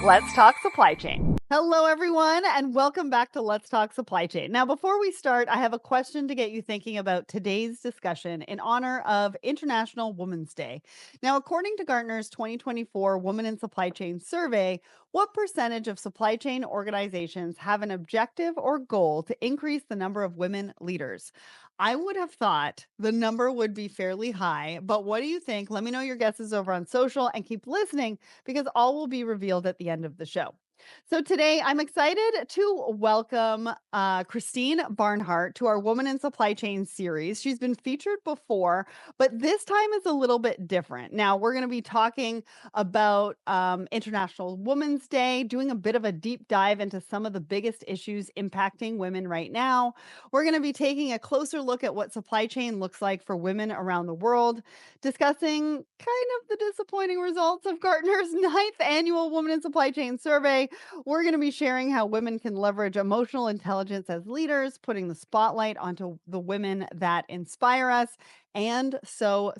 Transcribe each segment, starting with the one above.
Let's talk supply chain. Hello, everyone, and welcome back to Let's Talk Supply Chain. Now, before we start, I have a question to get you thinking about today's discussion in honor of International Women's Day. Now, according to Gartner's 2024 Women in Supply Chain survey, what percentage of supply chain organizations have an objective or goal to increase the number of women leaders? I would have thought the number would be fairly high, but what do you think? Let me know your guesses over on social and keep listening because all will be revealed at the end of the show. So today I'm excited to welcome Christine Barnhart to our Woman in Supply Chain series. She's been featured before, but this time is a little bit different. Now we're going to be talking about International Women's Day, doing a bit of a deep dive into some of the biggest issues impacting women right now. We're going to be taking a closer look at what supply chain looks like for women around the world, discussing kind of the disappointing results of Gartner's ninth annual Woman in Supply Chain survey. We're going to be sharing how women can leverage emotional intelligence as leaders, putting the spotlight onto the women that inspire us, and so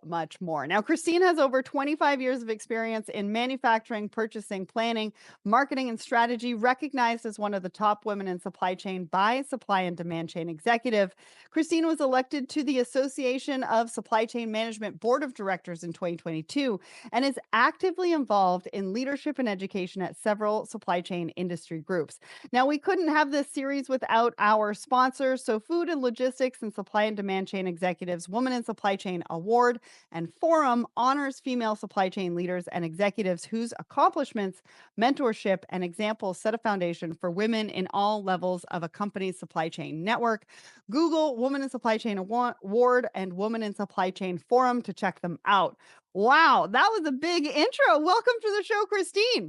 much more. Now, Christine has over 25 years of experience in manufacturing, purchasing, planning, marketing, and strategy, recognized as one of the top women in supply chain by Supply and Demand Chain Executive. Christine was elected to the Association of Supply Chain Management Board of Directors in 2022 and is actively involved in leadership and education at several supply chain industry groups. Now, we couldn't have this series without our sponsors. So, Food and Logistics and Supply and Demand Chain Executives Women in Supply Chain Award and Forum honors female supply chain leaders and executives whose accomplishments, mentorship, and examples set a foundation for women in all levels of a company's supply chain network. Google Woman in Supply Chain Award and Woman in Supply Chain Forum to check them out. Wow, that was a big intro. Welcome to the show, Christine.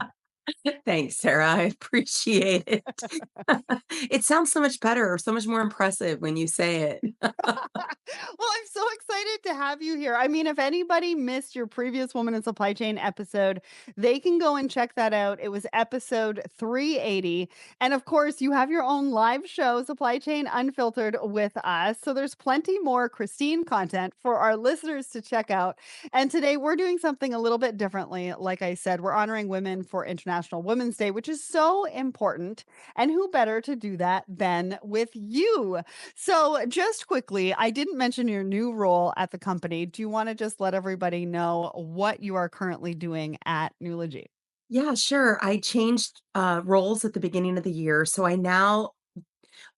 Thanks, Sarah. I appreciate it. It sounds so much better, so much more impressive when you say it. Well, I'm so excited to have you here. I mean, if anybody missed your previous Woman in Supply Chain episode, they can go and check that out. It was episode 380. And of course, you have your own live show, Supply Chain Unfiltered, with us. So there's plenty more Christine content for our listeners to check out. And today we're doing something a little bit differently. Like I said, we're honoring women for International Women's Day, which is so important. And who better to do that than with you? So, just quickly, I didn't mention your new role at the company. Do you want to just let everybody know what you are currently doing at Nulogy? Yeah, sure. I changed roles at the beginning of the year. So I now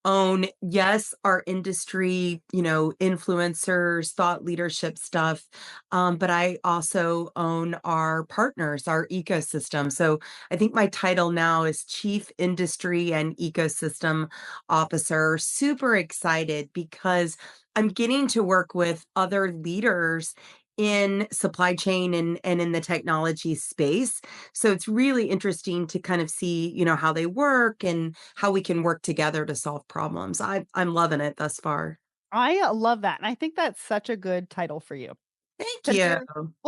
own, yes, our industry, influencers, thought leadership stuff. But I also own our partners, our ecosystem. So I think my title now is Chief Industry and Ecosystem Officer. Super excited because I'm getting to work with other leaders in supply chain and in the technology space. So it's really interesting to kind of see, how they work and how we can work together to solve problems. I'm loving it thus far. I love that. And I think that's such a good title for you. Thank 'Cause you.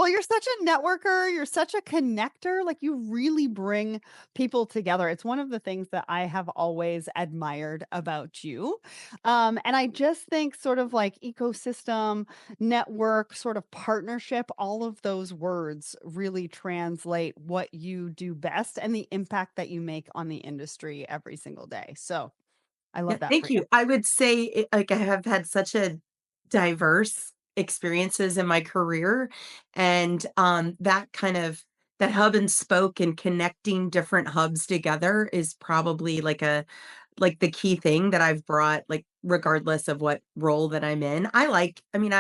you're such a networker, you're such a connector, like, you really bring people together. It's one of the things that I have always admired about you, and I just think sort of like ecosystem, network, sort of partnership, all of those words really translate what you do best and the impact that you make on the industry every single day, so I Yeah, love that for thank you. you. I would say like I have had such a diverse experiences in my career and that kind of that hub and spoke and connecting different hubs together is probably like the key thing that I've brought like regardless of what role that I'm in. I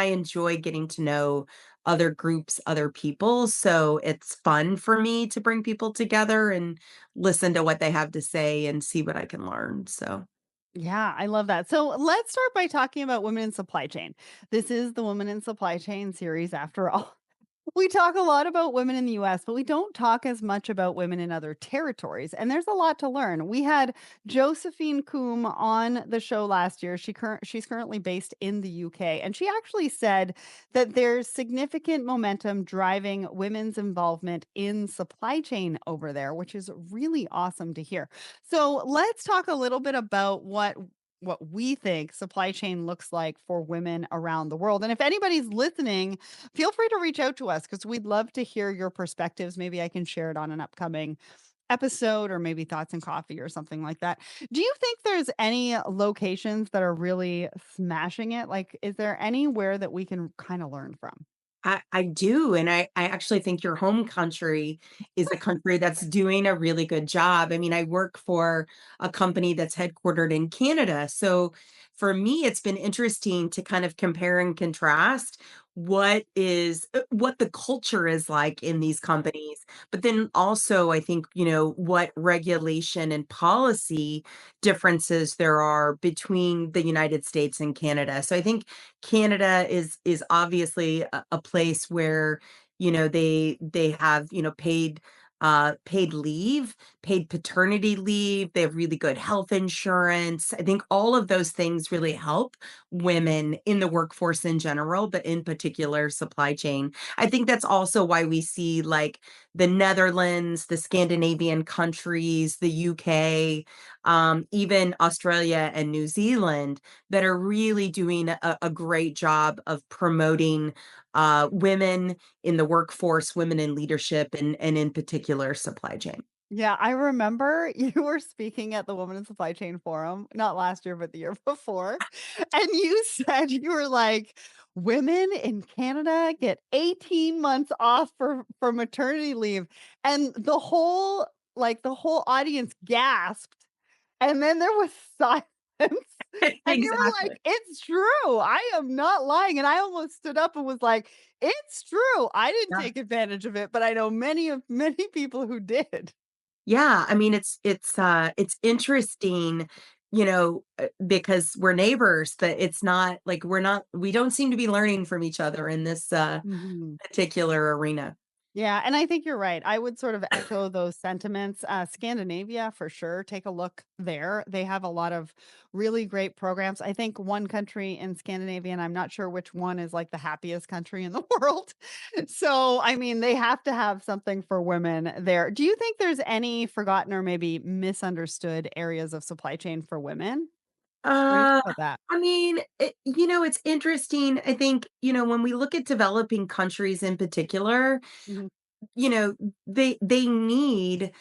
enjoy getting to know other groups, other people, so it's fun for me to bring people together and listen to what they have to say and see what I can learn. So Yeah, I love that. So let's start by talking about women in supply chain. This is the Women in Supply Chain series after all. We talk a lot about women in the US, but we don't talk as much about women in other territories. And there's a lot to learn. We had Josephine Coombe on the show last year. She's currently based in the UK. And she actually said that there's significant momentum driving women's involvement in supply chain over there, which is really awesome to hear. So let's talk a little bit about what we think supply chain looks like for women around the world. And if anybody's listening, feel free to reach out to us because we'd love to hear your perspectives. Maybe I can share it on an upcoming episode or maybe Thoughts and Coffee or something like that. Do you think there's any locations that are really smashing it? Like, is there anywhere that we can kind of learn from? I do, and I actually think your home country is a country that's doing a really good job. I mean, I work for a company that's headquartered in Canada, so for me, it's been interesting to kind of compare and contrast what the culture is like in these companies, but then also I think, what regulation and policy differences there are between the United States and Canada. So I think Canada is obviously a place where, they have, paid leave, paid paternity leave. They have really good health insurance. I think all of those things really help women in the workforce in general, but in particular supply chain. I think that's also why we see like the Netherlands, the Scandinavian countries, the UK, even Australia and New Zealand that are really doing a great job of promoting women in the workforce, women in leadership, and in particular supply chain. Yeah, I remember you were speaking at the Women in Supply Chain Forum, not last year, but the year before. And you said you were like, women in Canada get 18 months off for maternity leave. And the whole audience gasped. And then there was silence. And you were Exactly. like, it's true. I am not lying. And I almost stood up and was like, it's true. I didn't Yeah. take advantage of it, but I know many people who did. Yeah, I mean, it's interesting, because we're neighbors, but it's not like we don't seem to be learning from each other in this Mhm. particular arena. Yeah, and I think you're right. I would sort of echo those sentiments. Scandinavia, for sure. Take a look there. They have a lot of really great programs. I think one country in Scandinavia, and I'm not sure which one is like the happiest country in the world. So, I mean, they have to have something for women there. Do you think there's any forgotten or maybe misunderstood areas of supply chain for women? What do you think Uh, about that? I mean, it's interesting. I think, when we look at developing countries in particular, Mhm. you know, they need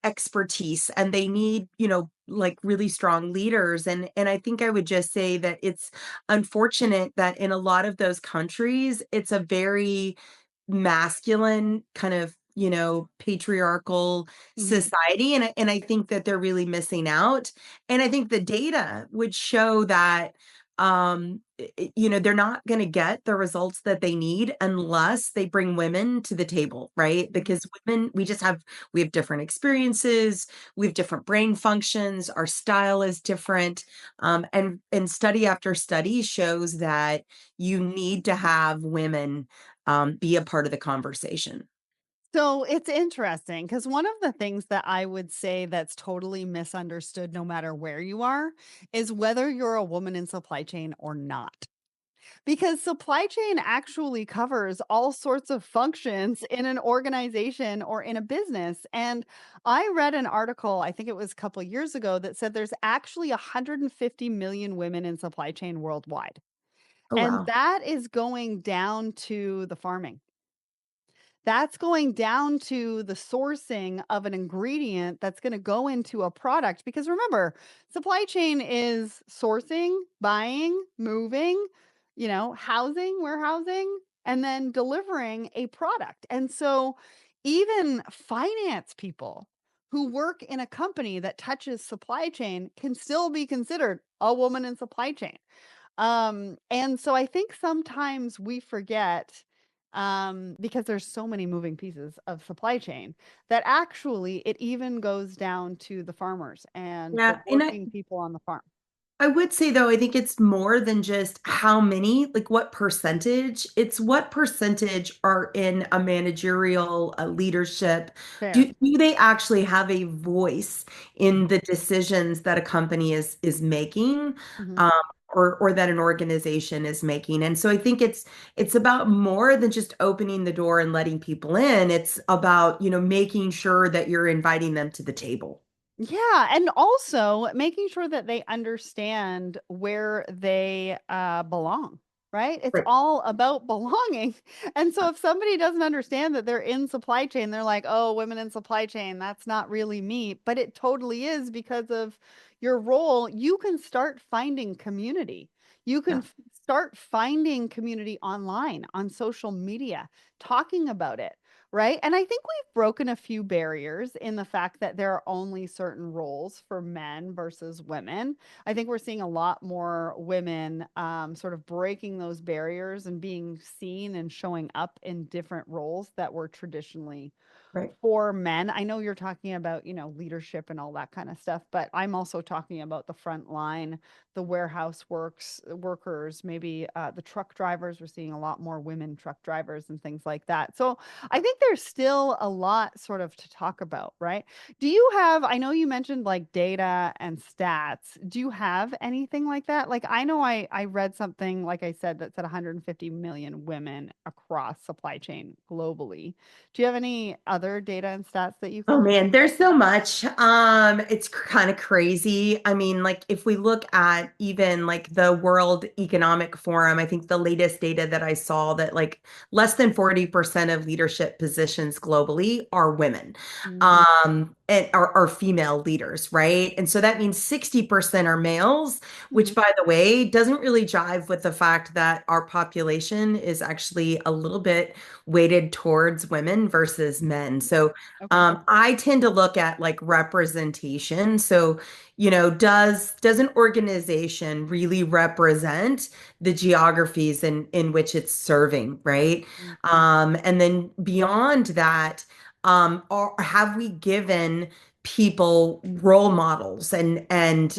expertise and they need, like really strong leaders. And I think I would just say that it's unfortunate that in a lot of those countries, it's a very masculine kind of, patriarchal Mhm. society. And I think that they're really missing out. And I think the data would show that they're not going to get the results that they need unless they bring women to the table, right? Mhm. Because women, we have different experiences, we have different brain functions, our style is different. And study after study shows that you need to have women be a part of the conversation. So it's interesting because one of the things that I would say that's totally misunderstood, no matter where you are, is whether you're a woman in supply chain or not. Because supply chain actually covers all sorts of functions in an organization or in a business. And I read an article, I think it was a couple years ago, that said there's actually 150 million women in supply chain worldwide. Oh, And wow. that is going down to the farming. That's going down to the sourcing of an ingredient that's gonna go into a product because remember, supply chain is sourcing, buying, moving, housing, warehousing, and then delivering a product. And so even finance people who work in a company that touches supply chain can still be considered a woman in supply chain. And so I think sometimes we forget, because there's so many moving pieces of supply chain, that actually it even goes down to the farmers and the Yeah. And working people on the farm. I would say though, I think it's more than just how many, like what percentage. It's what percentage are in a managerial leadership. Fair. Do they actually have a voice in the decisions that a company is making, Mhm. um, or that an organization is making? And so I think it's about more than just opening the door and letting people in. It's about, making sure that you're inviting them to the table. Yeah, and also making sure that they understand where they belong. right? It's Right. all about belonging. And so if somebody doesn't understand that they're in supply chain, they're like, oh, women in supply chain, that's not really me. But it totally is because of your role. You can start finding community. You can Yeah. start finding community online, on social media, talking about it. Right. And I think we've broken a few barriers in the fact that there are only certain roles for men versus women. I think we're seeing a lot more women sort of breaking those barriers and being seen and showing up in different roles that were traditionally Right. for men. I know you're talking about, leadership and all that kind of stuff, but I'm also talking about the front line, the warehouse workers, maybe the truck drivers. We're seeing a lot more women truck drivers and things like that. So I think there's still a lot sort of to talk about, right? Do you have, I know you mentioned like data and stats. Do you have anything like that? Like I know I read something, like I said, that said 150 million women across supply chain globally. Do you have any other data and stats that you Oh can man, think of? there's so much. It's kind of crazy. I mean, like if we look at even like the World Economic Forum, I think the latest data that I saw that like less than 40% of leadership positions globally are women, Mm, and are female leaders, right? And so that means 60% are males, mhm. which by the way, doesn't really jive with the fact that our population is actually a little bit weighted towards women versus men. So Okay. I tend to look at like representation. So, does an organization really represent the geographies in which it's serving, right? Mm, And then beyond that, have we given people role models and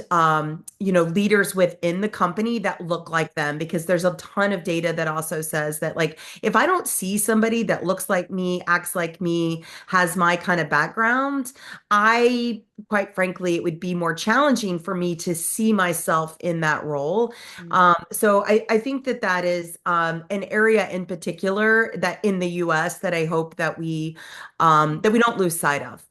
leaders within the company that look like them? Because there's a ton of data that also says that like if I don't see somebody that looks like me, acts like me, has my kind of background, I, quite frankly, it would be more challenging for me to see myself in that role. mm, So I think that that is an area in particular that in the US that I hope that we don't lose sight of.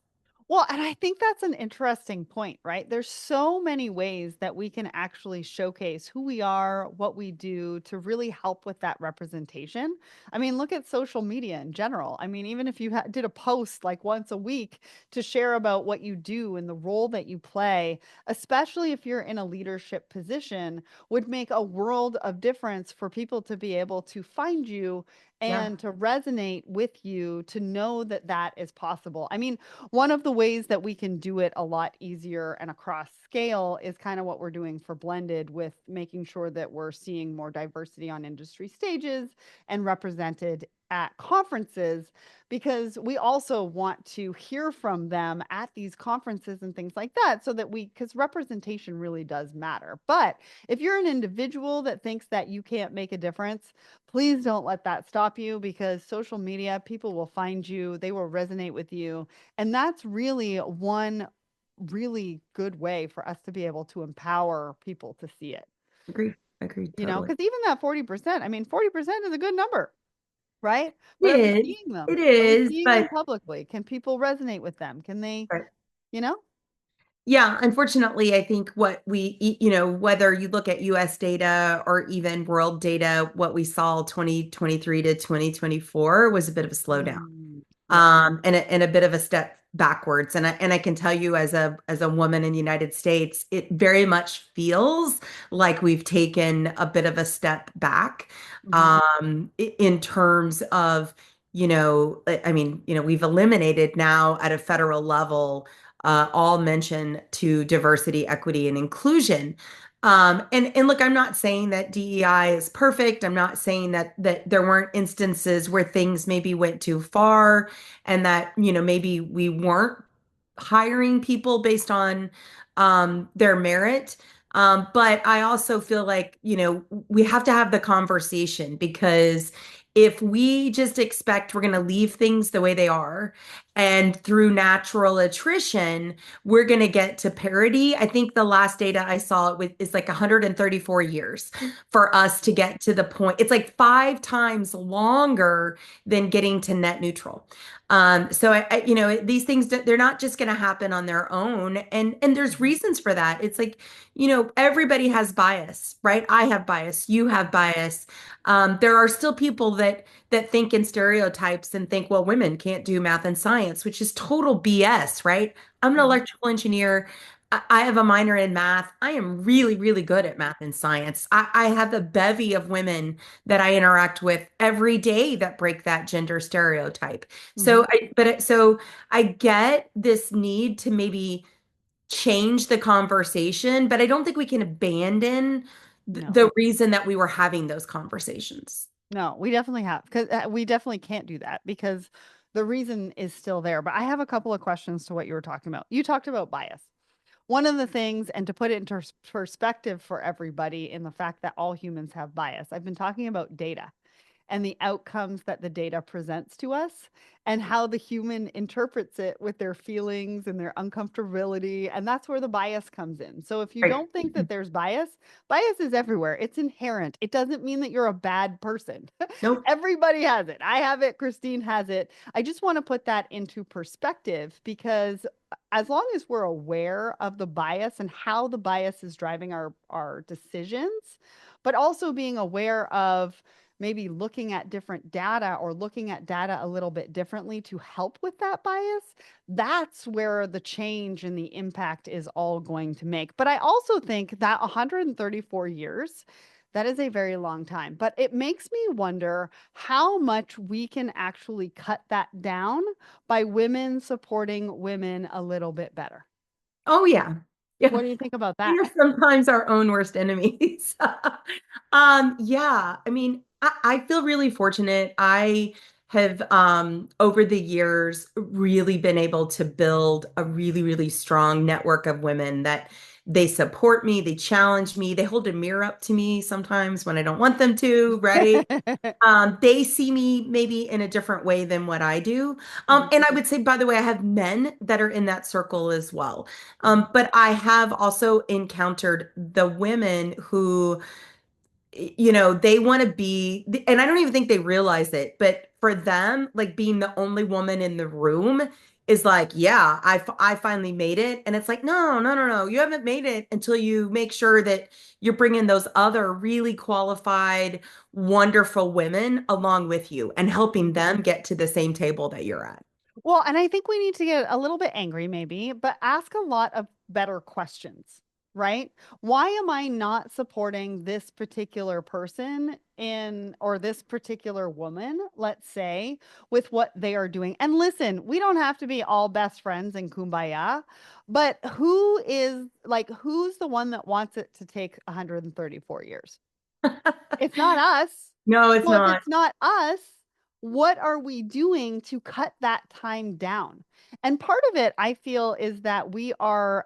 Well, and I think that's an interesting point, right? There's so many ways that we can actually showcase who we are, what we do to really help with that representation. I mean, look at social media in general. I mean, even if you did a post like once a week to share about what you do and the role that you play, especially if you're in a leadership position, would make a world of difference for people to be able to find you Yeah, and to resonate with you, to know that that is possible. I mean, one of the ways that we can do it a lot easier and across scale is kind of what we're doing for Blended, with making sure that we're seeing more diversity on industry stages and represented at conferences, because we also want to hear from them at these conferences and things like that, so that because representation really does matter. But if you're an individual that thinks that you can't make a difference, please don't let that stop you, because social media, people will find you, they will resonate with you, and that's really one really good way for us to be able to empower people to see it. agreed, totally. Because even that 40%, I mean, 40% is a good number, right? It But are we is, seeing them? it Are we is, seeing them but publicly? Can people resonate with them? Can they, but you know? yeah, unfortunately, I think whether you look at US data or even world data, what we saw 2023 to 2024 was a bit of a slowdown. Mm, yeah. And a bit of a step backwards. And I can tell you as a woman in the United States, it very much feels like we've taken a bit of a step back Hmm. in terms of, I mean, we've eliminated now at a federal level all mention to diversity, equity, and inclusion. And look, I'm not saying that DEI is perfect. I'm not saying that there weren't instances where things maybe went too far and that, maybe we weren't hiring people based on their merit. But I also feel like, we have to have the conversation, because if we just expect we're going to leave things the way they are and through natural attrition, we're going to get to parity. I think the last data I saw is like 134 years for us to get to the point. It's like 5 times longer than getting to net neutral. So these things, they're not just going to happen on their own. And there's Mhm. reasons for that. It's like, everybody has bias, right? I have bias. You have bias. There are still people that think in stereotypes and think, well, women can't do math and science, which is total BS, right? I'm an Mhm. electrical engineer. I have a minor in math. I am really, really good at math and science. I have a bevy of women that I interact with every day that break that gender stereotype. Mhm. So I get this need to maybe change the conversation, but I don't think we can abandon No. the reason that we were having those conversations. No, we definitely have, 'cause, we definitely can't do that because the reason is still there. But I have a couple of questions to what you were talking about. You talked about bias. One of the things, and to put it into perspective for everybody in the fact that all humans have bias, I've been talking about data and the outcomes that the data presents to us and how the human interprets it with their feelings and their uncomfortability. And that's where the bias comes in. So if you Right. don't think that there's bias, bias is everywhere. It's inherent. It doesn't mean that you're a bad person. Nope. Everybody has it. I have it. Christine has it. I just want to put that into perspective because as long as we're aware of the bias and how the bias is driving our decisions, but also being aware of maybe looking at different data or looking at data a little bit differently to help with that bias, that's where the change and the impact is all going to make. But I also think that 134 years, that is a very long time. But it makes me wonder how much we can actually cut that down by women supporting women a little bit better. Oh, yeah. Yeah. What do you think about We that? are sometimes our own worst enemies. Yeah, I mean, I feel really fortunate. I have, over the years, really been able to build a really, really strong network of women that they support me, they challenge me, they hold a mirror up to me sometimes when I don't want them to, right? They see me maybe in a different way than what I do. Mhm, And I would say, by the way, I have men that are in that circle as well. mhm, But I have also encountered the women who, they want to be, and I don't even think they realize it, but for them, like being the only woman in the room is like, yeah, I finally made it. And it's like, no, no, no, no, you haven't made it until you make sure that you're bringing those other really qualified, wonderful women along with you and helping mhm. them get to the same table that you're at. Well, and I think we need to get a little bit angry, maybe, but ask a lot of better questions, right? Why am I not supporting this particular person in, or this particular woman, let's say, with what they are doing? And listen, we don't have to be all best friends and kumbaya, but who's the one that wants it to take 134 years? It's not us. No, it's So if not. it's not us, what are we doing to cut that time down? And part of it, I feel, is that we are,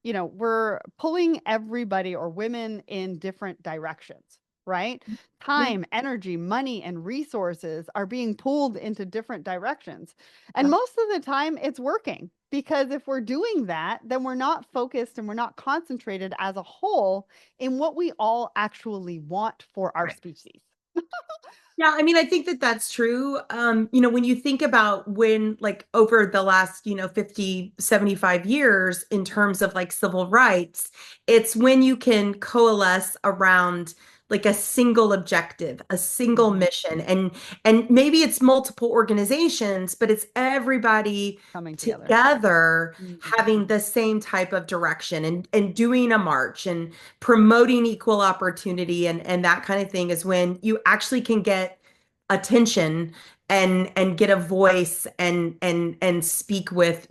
we're pulling everybody or women in different directions, right? Yeah. Time, energy, money, and resources are being pulled into different directions. And Yep. most of the time, it's working because if we're doing that, then we're not focused and we're not concentrated as a whole in what we all actually want for our Right. species. Yeah, I mean, I think that that's true. When you think about when, like, over the last, 50, 75 years in terms of like civil rights, it's when you can coalesce around like a single objective, a single Mhm. mission, and maybe it's multiple organizations, but it's everybody Coming together. together Mhm. having the same type of direction and doing a march and promoting equal opportunity and that kind of thing is when you actually can get attention and get a voice and speak with,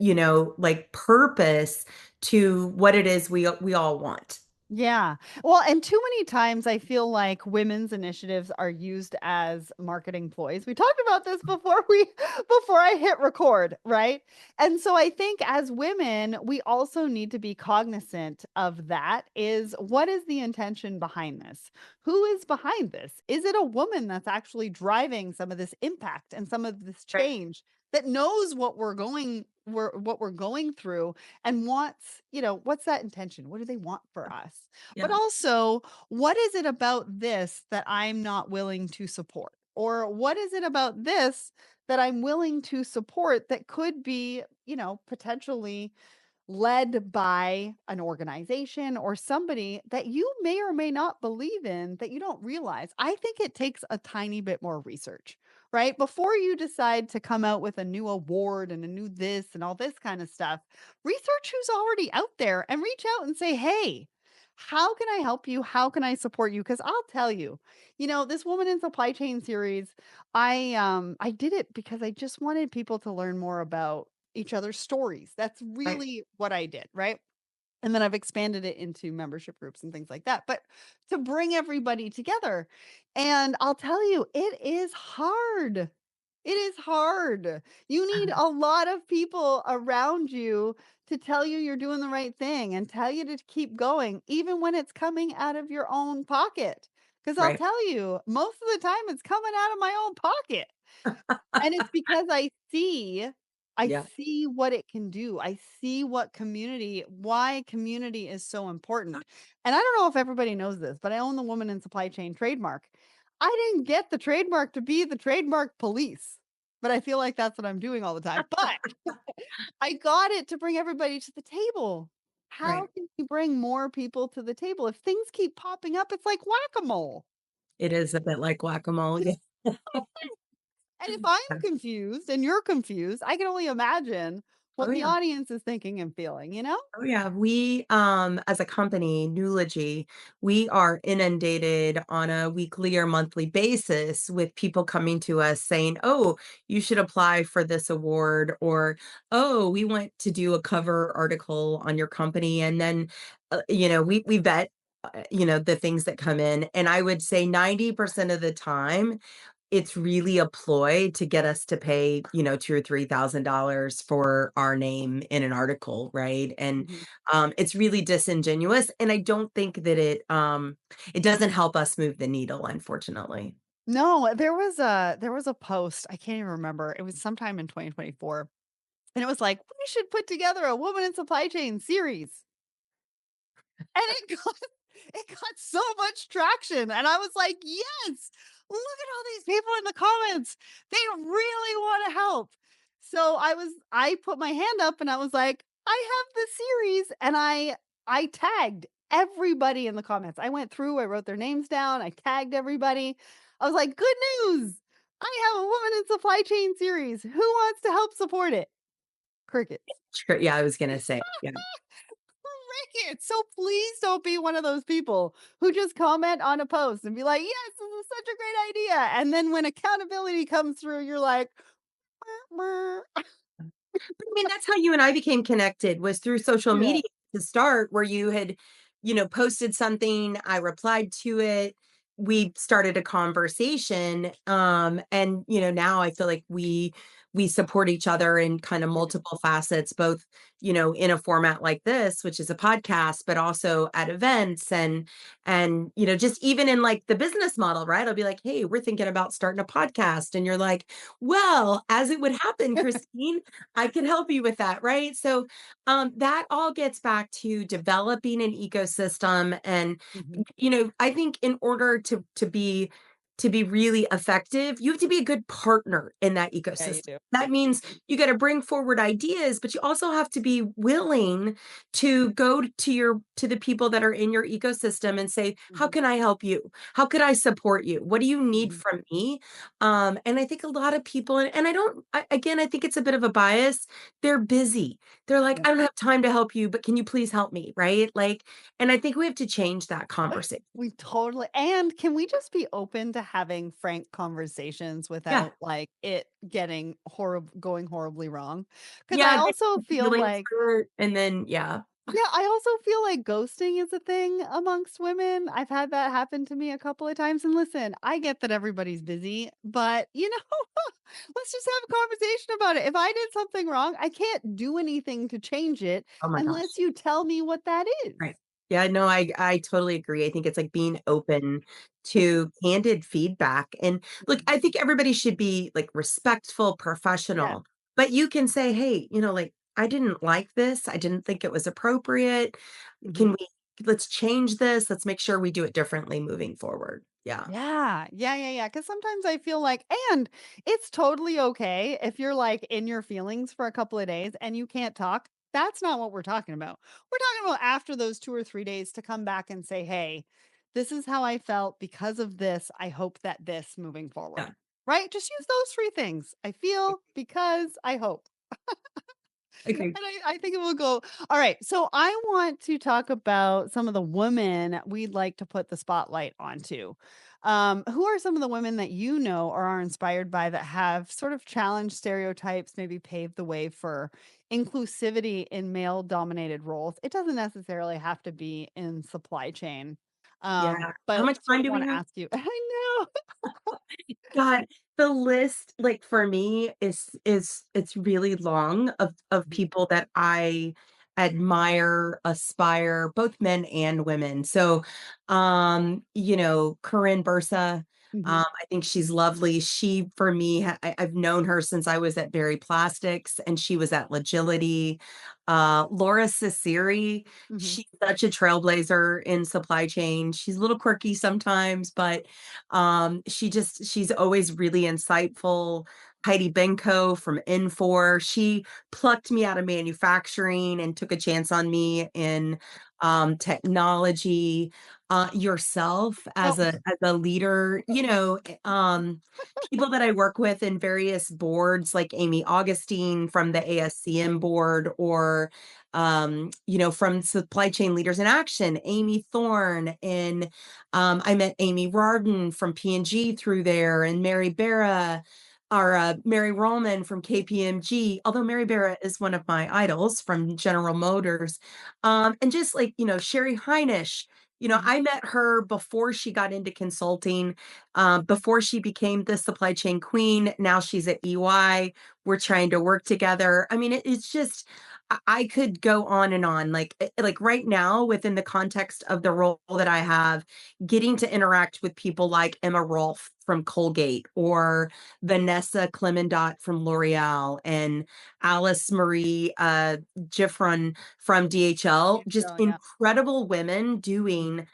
like purpose to what it is we all want. Yeah. Well, and too many times I feel like women's initiatives are used as marketing ploys. We talked about this before I hit record, right? And so I think as women, we also need to be cognizant of that is what is the intention behind this? Who is behind this? Is it a woman that's actually driving some of this impact and some of this Right. change that knows what we're going through and wants, what's that intention? What do they want for us? But Yeah. also, what is it about this that I'm not willing to support? Or what is it about this that I'm willing to support that could be, potentially led by an organization or somebody that you may or may not believe in that you don't realize. I think it takes a tiny bit more research, right? Before you decide to come out with a new award and a new this and all this kind of stuff, research who's already out there and reach out and say, hey, how can I help you? How can I support you? Because I'll tell you, this woman in supply chain series, I did it because I just wanted people to learn more about each other's stories. That's Right, really what I did, right? And then I've expanded it into membership groups and things like that. But to bring everybody together, and I'll tell you, it is hard. It is hard. You need uh, a lot of people around you to tell you you're doing the right thing and tell you to keep going, even when it's coming out of your own pocket. Because I'll right. tell you, most of the time it's coming out of my own pocket. And it's because I Yeah, see what it can do. I see why community is so important. And I don't know if everybody knows this, but I own the woman in supply chain trademark. I didn't get the trademark to be the trademark police, but I feel like that's what I'm doing all the time. But I got it to bring everybody to the table. right. How can you bring more people to the table? If things keep popping up, it's like whack-a-mole. It is a bit like whack-a-mole, yeah. And if I'm Yeah. confused and you're confused, I can only imagine Oh, what the yeah. audience is thinking and feeling, you know? Oh yeah, we as a company, Nulogy, we are inundated on a weekly or monthly basis with people coming to us saying, "Oh, you should apply for this award," or "Oh, we want to do a cover article on your company." And then we vet the things that come in, and I would say 90% of the time it's really a ploy to get us to pay, 2 or $3,000 for our name in an article, right? And, Mhm. it's really disingenuous, and I don't think that it doesn't help us move the needle, unfortunately. No, there was a post, I can't even remember. It was sometime in 2024. And it was like, we should put together a woman in supply chain series. And it got so much traction, and I was like, "Yes! Look at all these people in the comments. They really wanna help." So I put my hand up and I was like, "I have the series," and I tagged everybody in the comments. I went through, I wrote their names down, I tagged everybody. I was like, "Good news! I have a woman in supply chain series. Who wants to help support it?" Crickets. Sure, yeah, I was gonna say, yeah. Crickets. So please don't be one of those people who just comment on a post and be like, yes, this is such a great idea. And then when accountability comes through, you're like, "Meh, meh." I mean, that's how you and I became connected was through social Yeah. media to start, where you had, posted something, I replied to it, we started a conversation, and, now I feel like we support each other in kind of Yeah. multiple facets, both, in a format like this, which is a podcast, but also at events and, just even in like the business model, right? I'll be like, "Hey, we're thinking about starting a podcast." And you're like, "Well, as it would happen, Christine, I can help you with that, right?" So, that all gets back to developing an ecosystem and, Mhm. I think in order to be really effective, you have to be a good partner in that Yeah, you ecosystem. do. That means Mhm. you gotta bring forward ideas, but you also have to be willing to go to the people that are in your ecosystem and say, "How Mhm. can I help you? How could I support you? What do you need Mhm. from me?" And I think a lot of people, and again, I think it's a bit of a bias. They're busy. They're like, Yeah. "I don't have time to help you, but can you please help me?" Right? Like, and I think we have to change that conversation. We totally, and can we just be open to having frank conversations Yeah. without like it getting going horribly wrong? Because I Yeah, get also your feel feelings like hurt, and then yeah. yeah, I also feel like ghosting is a thing amongst women. I've had that happen to me a couple of times. And listen, I get that everybody's busy, but let's just have a conversation about it. If I did something wrong, I can't do anything to change it Oh my unless gosh. you tell me what that is. Right. Yeah, no, I totally agree. I think it's like being open to candid feedback. And look, Mhm. I think everybody should be like respectful, Yeah. professional, but you can say, "Hey, like I didn't like this. I didn't think it was appropriate. Mhm. Can we let's change this. Let's make sure we do it differently moving forward." Yeah. Yeah. Yeah, yeah, yeah. Because sometimes I feel like and it's totally okay if you're, like, in your feelings for a couple of days and you can't talk. That's not what we're talking about. We're talking about after those 2 or 3 days to come back and say, "Hey, this is how I felt because of this. I hope that this moving Yeah. forward." Right? Just use those 3 things. I feel, because, I hope. Okay. And I think it will go. All right. So I want to talk about some of the women we'd like to put the spotlight onto. Who are some of the women that you know or are inspired by that have sort of challenged stereotypes, maybe paved the way for inclusivity in male dominated roles? It doesn't necessarily have to be in supply chain. Yeah. How But much sort time of do we want to have? ask you. I know. God, the list, like, for me is it's really long of Mhm. people that I admire, aspire, both men and women. So, Corinne Bursa, Mhm. I think she's lovely. She, for me, I've known her since I was at Berry Plastics and she was at Logility. Laura Ciceri, Mhm. she's such a trailblazer in supply chain. She's a little quirky sometimes, but she's always really insightful. Heidi Benko from Infor, she plucked me out of manufacturing and took a chance on me in technology. Yourself Oh, as a leader, people that I work with in various boards, like Amy Augustine from the ASCM board, or from Supply Chain Leaders in Action, Amy Thorne in I met Amy Rarden from P&G through there, and Mary Barra, or Mary Rollman from KPMG, although Mary Barra is one of my idols from General Motors. And just like, Sherry Heinisch, mhm. I met her before she got into consulting, before she became the supply chain queen. Now she's at EY. We're trying to work together. I mean, it's just, I could go on and on. Like right now, within the context of the role that I have, getting to interact with people like Emma Rolfe from Colgate, or Vanessa Clemendot from L'Oreal, and Alice Marie Giffron from DHL, just DHL, yeah. incredible women Mhm. doing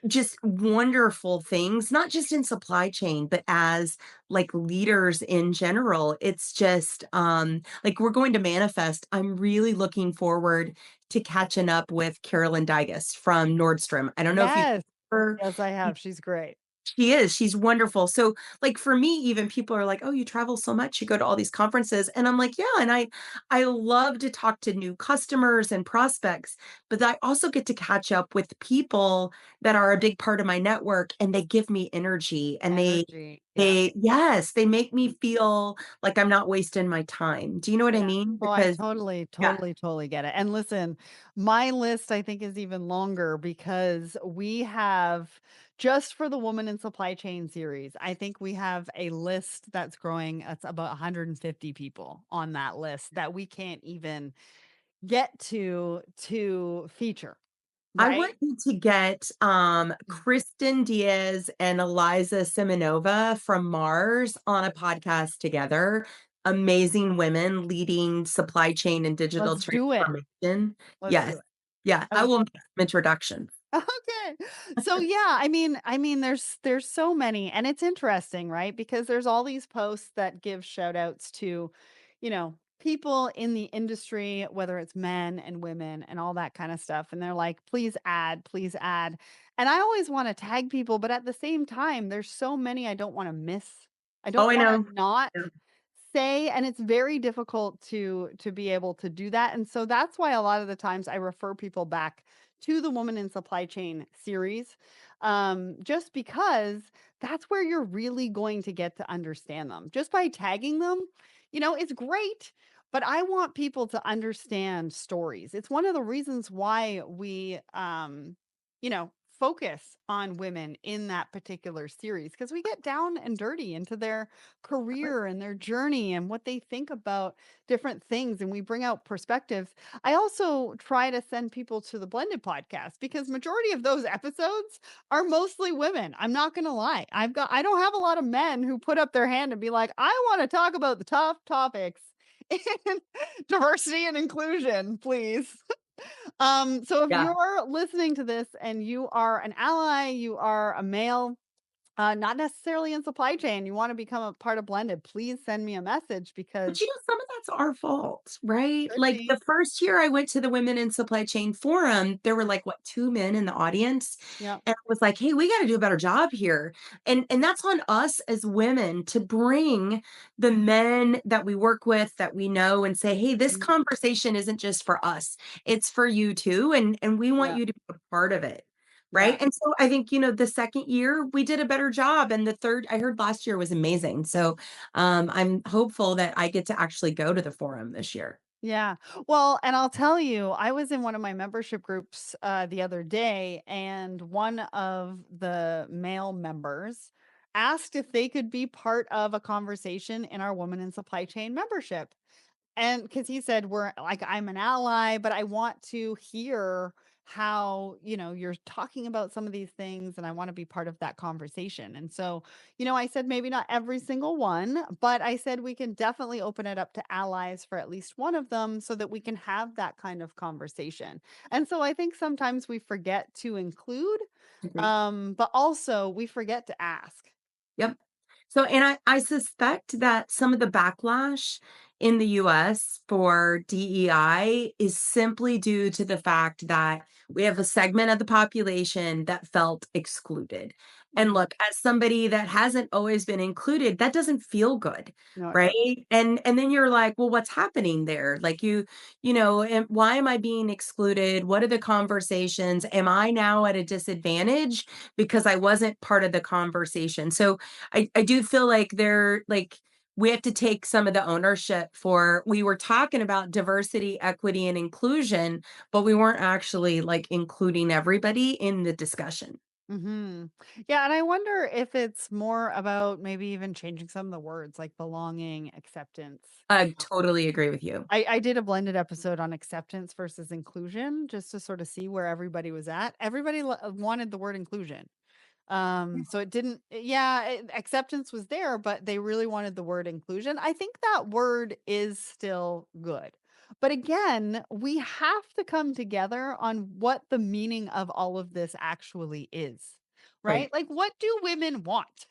just wonderful things, not just in supply chain, but as like leaders in general. It's just like we're going to manifest. I'm really looking forward to catching up with Carolyn Dygus from Nordstrom. I don't know if you've Yes. heard. Yes, I have. She's great. She is, she's wonderful. So, like, for me, even people are like, "Oh, you travel so much, you go to all these conferences." And I'm like, "Yeah," and I love to talk to new customers and prospects, but I also get to catch up with people that are a big part of my network, and they give me energy, and Energy, yeah, they make me feel like I'm not wasting my time. Do you know what I yeah. mean? Oh, I Because totally, yeah. totally, totally get it. And listen, my list I think is even longer because we have just for the Woman in Supply Chain series, I think we have a list that's growing. It's about 150 people on that list that we can't even get to feature, I right? want you to get, Mm. Kristen Diaz and Eliza Simonova from Mars on a podcast together. Amazing women leading supply chain and digital Let's do it. transformation. Let's do Yes. it. Yeah, I I would will love make some introductions. Okay. So yeah, I mean there's so many and it's interesting, right? Because there's all these posts that give shout outs to, people in the industry, whether it's men and women and all that kind of stuff. And they're like, please add, please add. And I always want to tag people, but at the same time, there's so many I don't want to miss. I Oh, don't I want to know. not Yeah. say, and it's very difficult to be able to do that, and so that's why a lot of the times I refer people back to the Woman in Supply Chain series, just because that's where you're really going to get to understand them. Just by tagging them, it's great, but I want people to understand stories. It's one of the reasons why we, focus on women in that particular series because we get down and dirty into their career and their journey and what they think about different things and we bring out perspectives. I also try to send people to the Blended podcast because majority of those episodes are mostly women. I'm not going to lie. I don't have a lot of men who put up their hand and be like, "I want to talk about the tough topics in diversity and inclusion, please." So if Yeah. you're listening to this and you are an ally, you are a male, Not necessarily in supply chain. You want to become a part of blended, please send me a message But, because some of that's our fault, right? could Like, be. the first year I went to the Women in Supply Chain Forum, there were, like, what, 2 men in the audience? Yeah. And I was like, "Hey, we gotta do a better job here." And that's on us as women to bring the men that we work with, that we know, and say, "Hey, this Mhm. conversation isn't just for us. It's for you too, and we want Yeah. you to be a part of it." Right? Yeah. And so I think, the second year we did a better job, and the third I heard last year was amazing. So I'm hopeful that I get to actually go to the forum this year. Yeah. Well, and I'll tell you, I was in one of my membership groups the other day, and one of the male members asked if they could be part of a conversation in our Woman in Supply Chain membership. And because he said, we're like, I'm an ally, but I want to hear how, you're talking about some of these things and I want to be part of that conversation. And so, I said maybe not every single one, but I said we can definitely open it up to allies for at least one of them so that we can have that kind of conversation. And so I think sometimes we forget to include, Agreed. but also we forget to ask. Yep. So, and I suspect that some of the backlash in the US for DEI is simply due to the fact that we have a segment of the population that felt excluded. And Mhm. look, as somebody that hasn't always been included, that doesn't feel good, No, it right? doesn't. And then you're like, well, what's happening there? Like and why am I being excluded? What are the conversations? Am I now at a disadvantage because I wasn't part of the conversation? So I do feel like we have to take some of the ownership for we were talking about diversity, equity, and inclusion, but we weren't actually like including everybody in the discussion. Mhm. Yeah, and I wonder if it's more about maybe even changing some of the words like belonging, acceptance. I totally agree with you. I did a blended episode on acceptance versus inclusion just to sort of see where everybody was at. Everybody wanted the word inclusion. So it didn't, yeah, acceptance was there, but they really wanted the word inclusion. I think that word is still good. But again, we have to come together on what the meaning of all of this actually is, right? Right. Like, what do women want?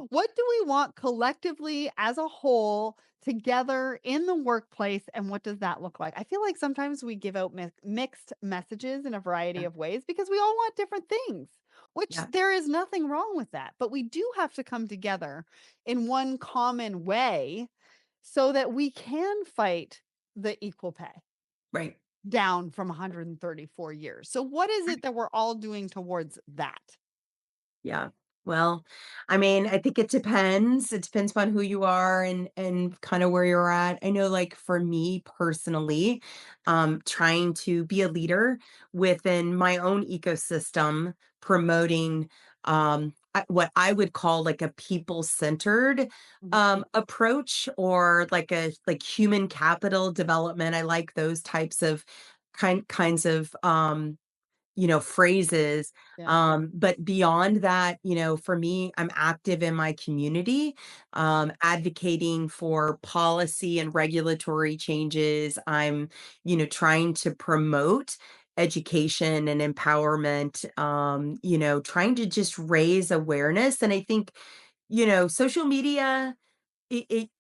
What do we want collectively as a whole together in the workplace? And what does that look like? I feel like sometimes we give out mixed messages in a variety Yeah. of ways because we all want different things. Which Yeah. there is nothing wrong with that, but we do have to come together in one common way so that we can fight the equal pay Right. down from 134 years. So what is it that we're all doing towards that? Yeah. Well, I mean, I think it depends. It depends upon who you are and kind of where you're at. I know like for me personally, trying to be a leader within my own ecosystem, promoting what I would call like a people-centered Mhm. approach, or like a like human capital development. I like those types of kinds of phrases. Yeah. But beyond that, for me, I'm active in my community, advocating for policy and regulatory changes. I'm, trying to promote education and empowerment, trying to just raise awareness. And I think, social media it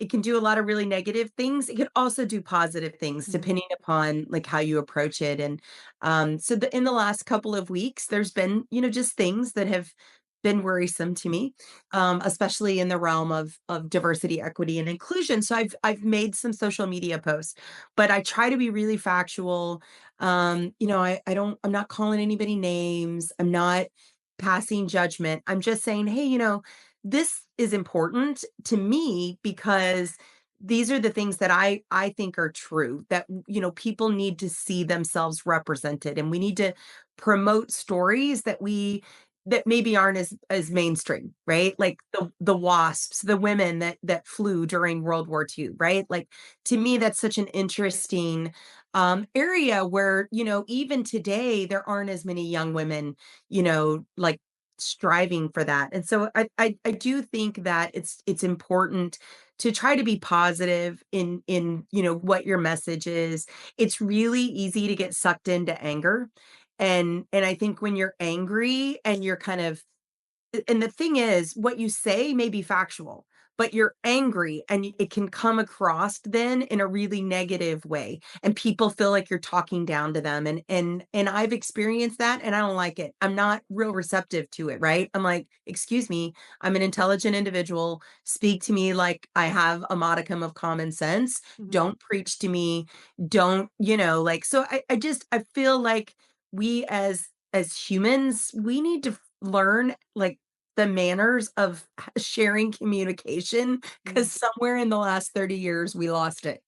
can do a lot of really negative things. It could also do positive things Mhm. depending upon, like, how you approach it, and, so in the last couple of weeks, there's been, just things that have been worrisome to me, especially in the realm of diversity, equity, and inclusion. So I've made some social media posts, but I try to be really factual. I'm not calling anybody names. I'm not passing judgment. I'm just saying, "Hey, this is important to me because these are the things that I think are true, that people need to see themselves represented, and we need to promote stories that maybe aren't as mainstream, right? Like the wasps, the women that flew during World War II, right? Like, to me that's such an interesting area where, even today there aren't as many young women, like striving for that. And so I do think that it's important to try to be positive in what your message is. It's really easy to get sucked into anger. And I think when you're angry and you're kind of and the thing is, what you say may be factual, but you're angry and it can come across then in a really negative way. And people feel like you're talking down to them. And I've experienced that and I don't like it. I'm not real receptive to it, right? I'm like, excuse me, I'm an intelligent individual. Speak to me like I have a modicum of common sense. Mhm. Don't preach to me. Don't, like so I feel like we as humans, we need to learn like the manners of sharing communication, Mm. because somewhere in the last 30 years, we lost it.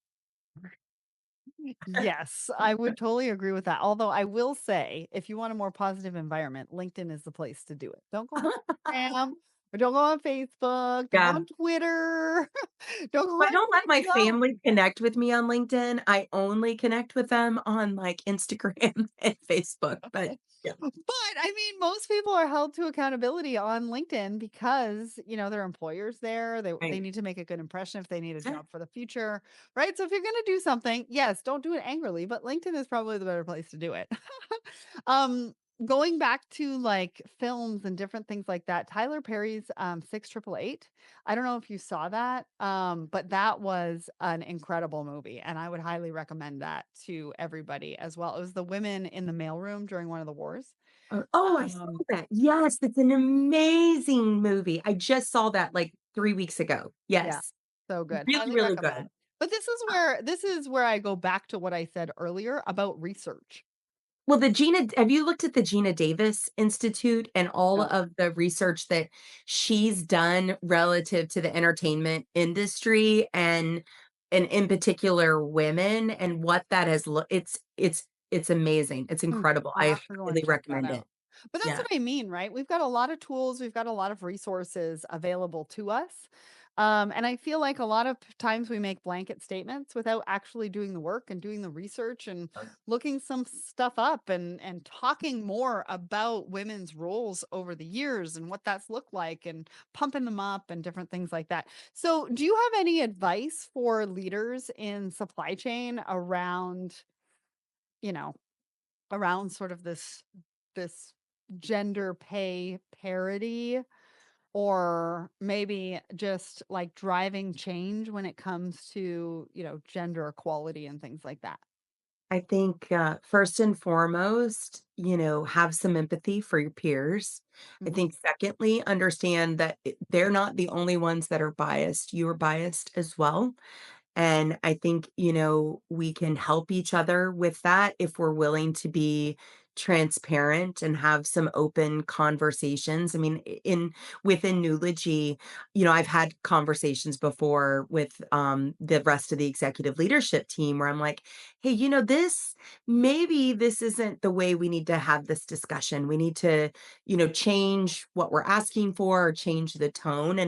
Yes, I would totally agree with that. Although I will say, if you want a more positive environment, LinkedIn is the place to do it. Don't go on Instagram, or don't go on Facebook, don't go Yeah. on Twitter, don't go I on don't let my TikTok. family connect with me on LinkedIn. I only connect with them on, like, Instagram and Facebook, but yeah. But I mean, most people are held to accountability on LinkedIn because, their employers there. They Right. need to make a good impression if they need a Yeah. job for the future, right? So if you're going to do something, yes, don't do it angrily, but LinkedIn is probably the better place to do it. um Going back to like films and different things like that, Tyler Perry's 6888. I don't know if you saw that, but that was an incredible movie, and I would highly recommend that to everybody as well. It was the women in the mailroom during one of the wars. Oh, I saw Um, that. Yes, it's an amazing movie. I just saw that, like, 3 weeks ago. yeah, Yes. so good. Really, Highly really good. recommend. But this is where I go back to what I said earlier about research. Well, the Gina have you looked at the Gina Davis Institute and all No. of the research that she's done relative to the entertainment industry and in particular women and what that has it's amazing. It's Hmm, incredible. I'll I have to go and highly check that recommend it. out. But that's Yeah. what I mean, right? We've got a lot of tools, we've got a lot of resources available to us. And I feel like a lot of times we make blanket statements without actually doing the work and doing the research and looking some stuff up and talking more about women's roles over the years and what that's looked like and pumping them up and different things like that. So, do you have any advice for leaders in supply chain you know, around sort of this gender pay parity, or maybe just like driving change when it comes to, gender equality and things like that? I think, first and foremost, have some empathy for your peers. I Mhm, think secondly, understand that they're not the only ones that are biased. You are biased as well. And I think, we can help each other with that if we're willing to be transparent and have some open conversations. I mean, within Nulogy, I've had conversations before with the rest of the executive leadership team where I'm like, hey, maybe this isn't the way we need to have this discussion. We need to, change what we're asking for or change the tone.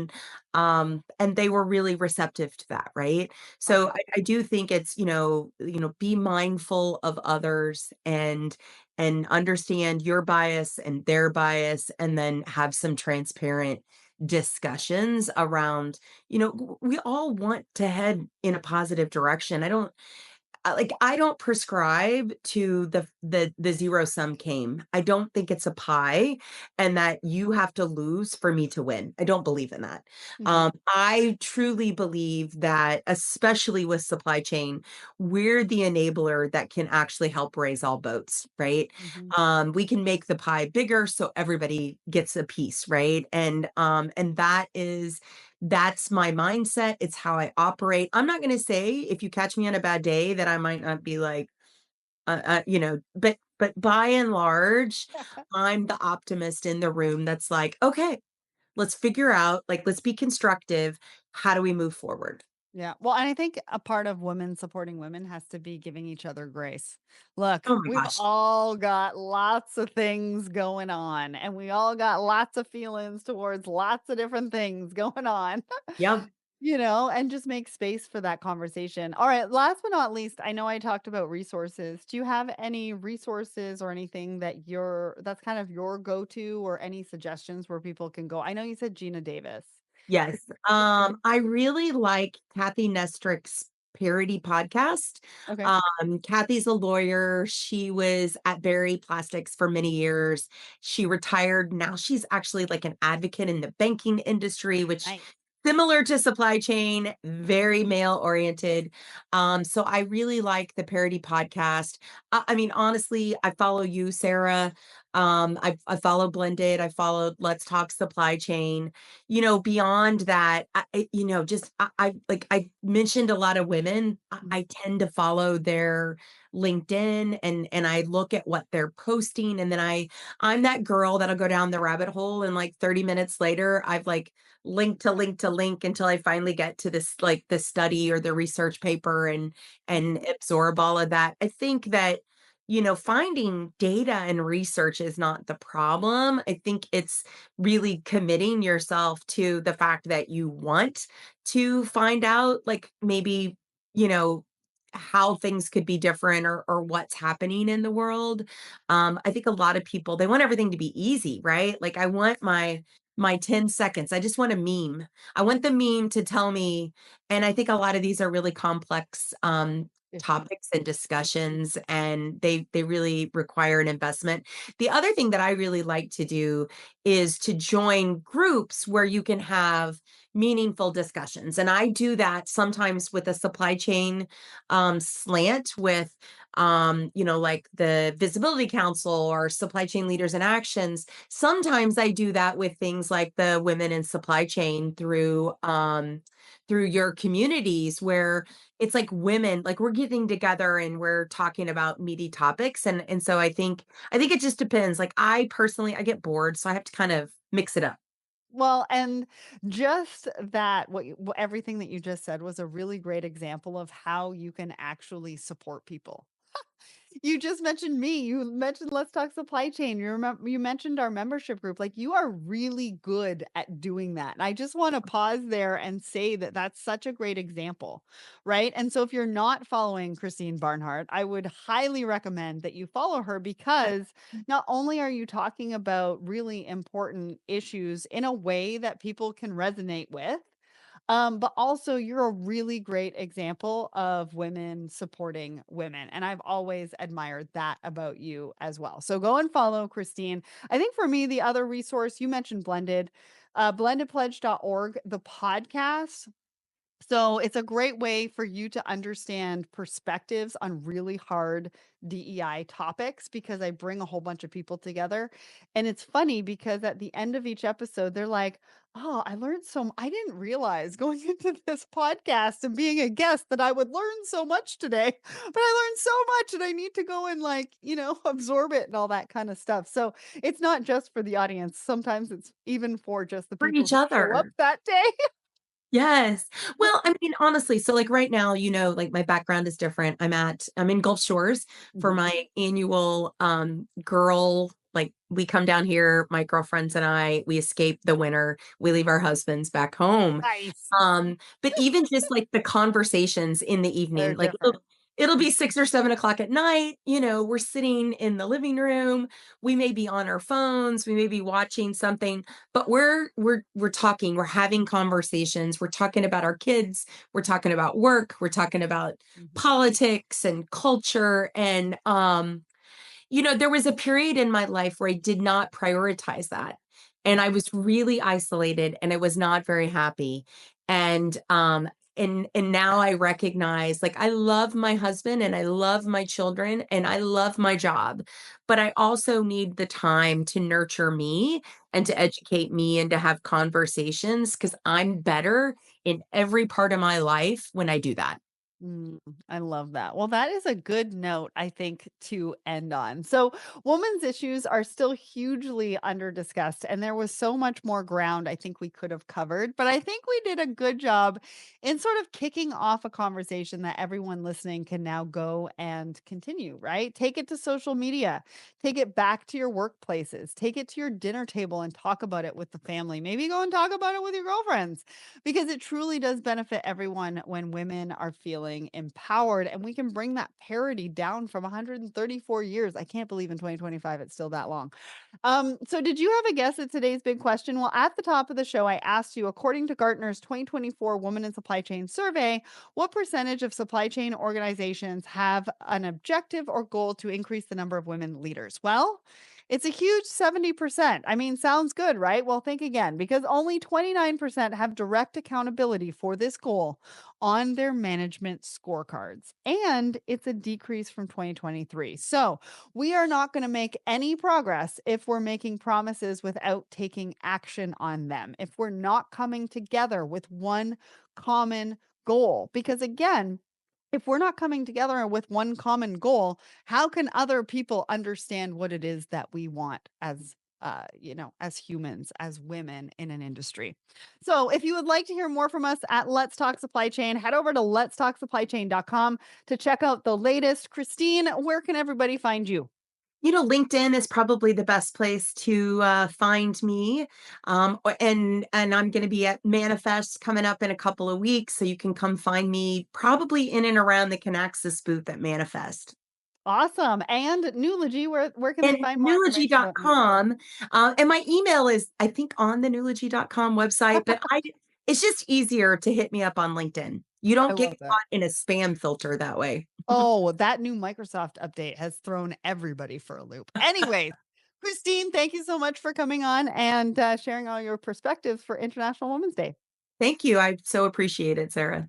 And they were really receptive to that, right? So awesome. I do think it's, be mindful of others and understand your bias and their bias, and then have some transparent discussions around, we all want to head in a positive direction. I don't prescribe to the zero sum game. I don't think it's a pie and that you have to lose for me to win. I don't believe in that. Mhm, I truly believe that, especially with supply chain, we're the enabler that can actually help raise all boats, right? mhm. We can make the pie bigger so everybody gets a piece, right? And that's my mindset. It's how I operate. I'm not gonna say if you catch me on a bad day that I might not be like, but by and large, I'm the optimist in the room that's like, okay, let's figure out, like, let's be constructive. How do we move forward? Yeah. Well, and I think a part of women supporting women has to be giving each other grace. Look, Oh my we've gosh. all got lots of things going on, and we all got lots of feelings towards lots of different things going on. Yep. And just make space for that conversation. All right, last but not least, I know I talked about resources. Do you have any resources or anything that's kind of your go-to, or any suggestions where people can go? I know you said Gina Davis. Yes. I really like Kathy Nestrick's parody podcast. Okay. Kathy's a lawyer. She was at Berry Plastics for many years. She retired. Now she's actually like an advocate in the banking industry, which Nice. similar to supply chain, very male oriented. So I really like the parody podcast. I mean, honestly, I follow you, Sarah. I follow Blended. I follow Let's Talk Supply Chain. Beyond that, just I mentioned a lot of women. Mhm. I tend to follow their LinkedIn and I look at what they're posting, and then I'm that girl that'll go down the rabbit hole, and like 30 minutes later, I've like link to link to link until I finally get to this like the study or the research paper and absorb all of that. I think that finding data and research is not the problem. I think it's really committing yourself to the fact that you want to find out like maybe, you know, how things could be different or what's happening in the world. I think a lot of people they want everything to be easy, right? Like I want my 10 seconds. I just want a meme. I want the meme to tell me, and I think a lot of these are really complex Issues. topics and discussions, and they really require an investment. The other thing that I really like to do is to join groups where you can have meaningful discussions. And I do that sometimes with a supply chain slant with like the Visibility Council or Supply Chain Leaders in Actions. Sometimes I do that with things like the Women in Supply Chain through your communities where it's like women, like we're getting together and we're talking about meaty topics. And so I think it just depends. Like I personally I get bored, so I have to kind of mix it up. Well, and just that, everything that you just said was a really great example of how you can actually support people. You just mentioned me. You mentioned Let's Talk Supply Chain. You mentioned our membership group. Like you are really good at doing that. And I just want to pause there and say that that's such a great example, right? And so if you're not following Christine Barnhart, I would highly recommend that you follow her because not only are you talking about really important issues in a way that people can resonate with, but also you're a really great example of women supporting women. And I've always admired that about you as well. So go and follow Christine. I think for me, the other resource you mentioned Blended, blendedpledge.org, the podcast. So it's a great way for you to understand perspectives on really hard DEI topics because I bring a whole bunch of people together. And it's funny because at the end of each episode, they're like, oh, I learned I didn't realize going into this podcast and being a guest that I would learn so much today, but I learned so much and I need to go and absorb it and all that kind of stuff. So it's not just for the audience. Sometimes it's even for just the For people each who show up other. that day. Yes. Well, I mean, honestly, so like right now, like my background is different. I'm in Gulf Shores for Mhm. my annual girl like we come down here, my girlfriends and we escape the winter. We leave our husbands back home. Nice. But even just like the conversations in the They're evening, like different. it'll be 6 or 7 o'clock at night, we're sitting in the living room, we may be on our phones, we may be watching something, but we're talking, we're having conversations, we're talking about our kids, we're talking about work, we're talking about Mhm. politics and culture. And there was a period in my life where I did not prioritize that. And I was really isolated and I was not very happy. And now I recognize like I love my husband and I love my children and I love my job, but I also need the time to nurture me and to educate me and to have conversations because I'm better in every part of my life when I do that. Mm, I love that. Well, that is a good note, I think, to end on. So, women's issues are still hugely under discussed, and there was so much more ground I think we could have covered. But I think we did a good job in sort of kicking off a conversation that everyone listening can now go and continue, right? Take it to social media, take it back to your workplaces, take it to your dinner table and talk about it with the family. Maybe go and talk about it with your girlfriends because it truly does benefit everyone when women are feeling feeling empowered, and we can bring that parity down from 134 years. I can't believe in 2025 it's still that long. So did you have a guess at today's big question? Well, at the top of the show, I asked you, according to Gartner's 2024 Women in Supply Chain survey, what percentage of supply chain organizations have an objective or goal to increase the number of women leaders? Well, it's a huge 70%. I mean, sounds good, right? Well, think again, because only 29% have direct accountability for this goal on their management scorecards. And it's a decrease from 2023. So we are not going to make any progress if we're making promises without taking action on them, if we're not coming together with one common goal. Because again, if we're not coming together with one common goal, how can other people understand what it is that we want as as humans, as women in an industry? So, if you would like to hear more from us at Let's Talk Supply Chain, head over to letstalksupplychain.com to check out the latest. Christine, where can everybody find you? LinkedIn is probably the best place to find me. And I'm going to be at Manifest coming up in a couple of weeks, so you can come find me probably in and around the Canaxis booth at Manifest. Awesome. And Nulogy, where can they And find more information about Nulogy? Nulogy.com, and my email is, I think, on the Nulogy.com website, but it's just easier to hit me up on LinkedIn. You I don't get love that. caught in a spam filter that way. Oh, that new Microsoft update has thrown everybody for a loop. Anyways, Christine, thank you so much for coming on and sharing all your perspectives for International Women's Day. Thank you. I so appreciate it, Sarah.